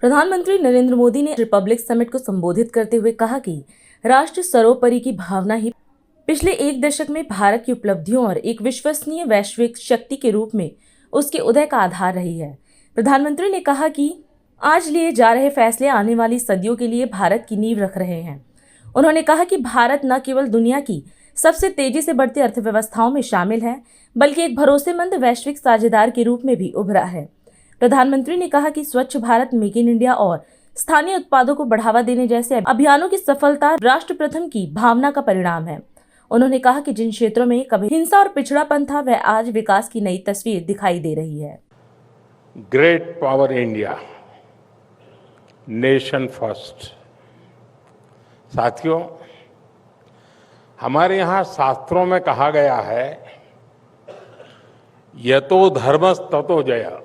प्रधानमंत्री नरेंद्र मोदी ने Republic summit को संबोधित करते हुए कहा कि राष्ट्र सर्वोपरि की भावना ही पिछले एक दशक में भारत की उपलब्धियों और एक विश्वसनीय वैश्विक शक्ति के रूप में उसके उदय का आधार रही है। प्रधानमंत्री ने कहा कि आज लिए जा रहे फैसले आने वाली सदियों के लिए भारत की नींव रख रहे हैं। उन्होंने कहा कि भारत न केवल दुनिया की सबसे तेजी से बढ़ती अर्थव्यवस्थाओं में शामिल है, बल्कि एक भरोसेमंद वैश्विक साझेदार के रूप में भी उभरा है। प्रधानमंत्री ने कहा कि स्वच्छ भारत, मेक इन इंडिया और स्थानीय उत्पादों को बढ़ावा देने जैसे अभियानों की सफलता राष्ट्र प्रथम की भावना का परिणाम है। उन्होंने कहा कि जिन क्षेत्रों में कभी हिंसा और पिछड़ापन था, वह आज विकास की नई तस्वीर दिखाई दे रही है। Great power India, nation first. साथियों, हमारे यहाँ शास्त्रों में कहा गया है, यतो धर्मस् ततो जय,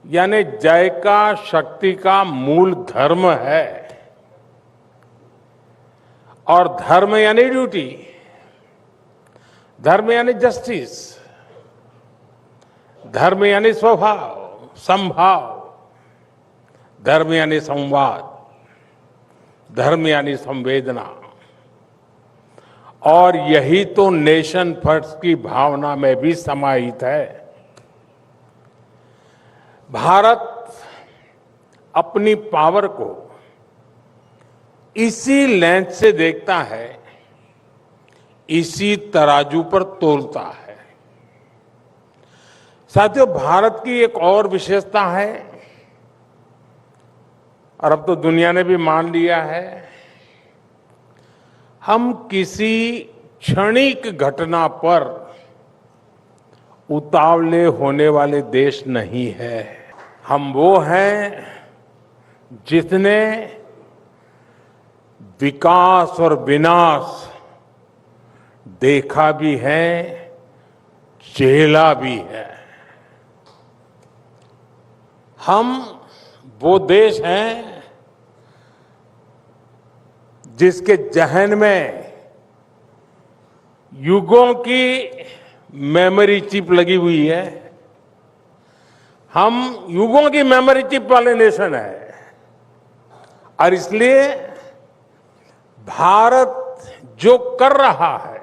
यानी जय का शक्ति का मूल धर्म है। और धर्म यानी ड्यूटी, धर्म यानी जस्टिस, धर्म यानी स्वभाव, संभाव, धर्म यानी संवाद, धर्म यानी संवेदना। और यही तो नेशन फर्स्ट की भावना में भी समाहित है। भारत अपनी पावर को इसी लेंस से देखता है, इसी तराजू पर तोलता है। साथियों, भारत की एक और विशेषता है, और अब तो दुनिया ने भी मान लिया है, हम किसी क्षणिक घटना पर उतावले होने वाले देश नहीं है। हम वो हैं जिसने विकास और विनाश देखा भी है, झेला भी है। हम वो देश हैं जिसके जहन में युगों की मेमोरी चिप लगी हुई है। हम युगों की मेमोरी चिप वाले नेशन है, और इसलिए भारत जो कर रहा है,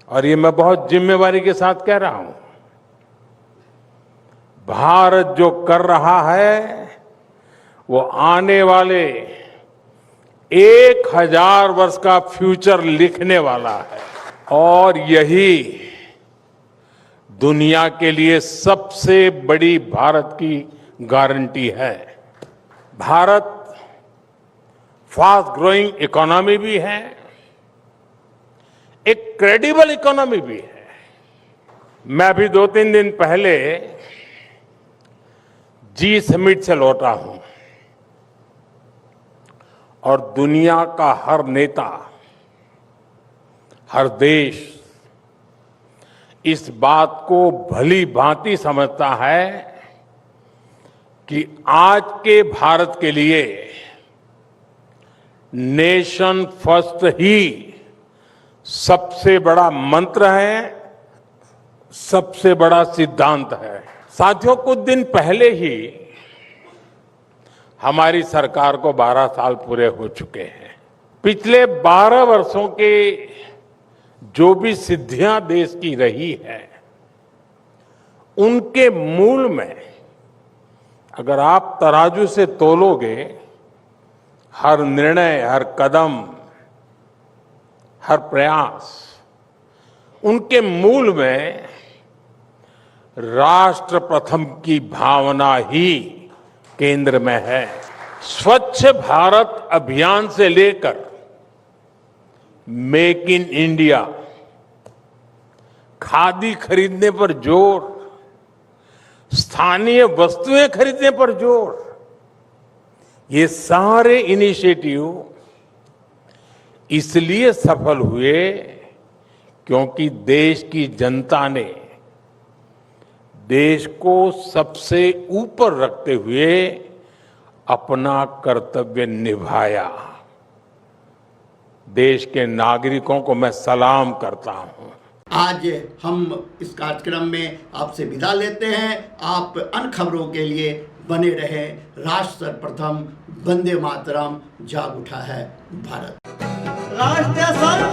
और ये मैं बहुत जिम्मेवारी के साथ कह रहा हूं, भारत जो कर रहा है वो आने वाले 1000 वर्ष का फ्यूचर लिखने वाला है। और यही दुनिया के लिए सबसे बड़ी भारत की गारंटी है। भारत फास्ट ग्रोइंग इकोनॉमी भी है, एक क्रेडिबल इकोनॉमी भी है। मैं भी 2-3 दिन पहले जी समिट से लौटा हूं, और दुनिया का हर नेता, हर देश इस बात को भली भांति समझता है कि आज के भारत के लिए नेशन फर्स्ट ही सबसे बड़ा मंत्र है, सबसे बड़ा सिद्धांत है। साथियों, कुछ दिन पहले ही हमारी सरकार को 12 साल पूरे हो चुके हैं। पिछले 12 वर्षों के जो भी सिद्धियां देश की रही है, उनके मूल में अगर आप तराजू से तोलोगे, हर निर्णय, हर कदम, हर प्रयास, उनके मूल में राष्ट्र प्रथम की भावना ही केंद्र में है। स्वच्छ भारत अभियान से लेकर मेक इन इंडिया, खादी खरीदने पर जोर, स्थानीय वस्तुएं खरीदने पर जोर, ये सारे इनिशिएटिव इसलिए सफल हुए क्योंकि देश की जनता ने देश को सबसे ऊपर रखते हुए अपना कर्तव्य निभाया। देश के नागरिकों को मैं सलाम करता हूं। आज हम इस कार्यक्रम में आपसे विदा लेते हैं। आप अन्य खबरों के लिए बने रहे। राष्ट्र सर्वप्रथम, वंदे मातरम, जाग उठा है भारत। राष्ट्र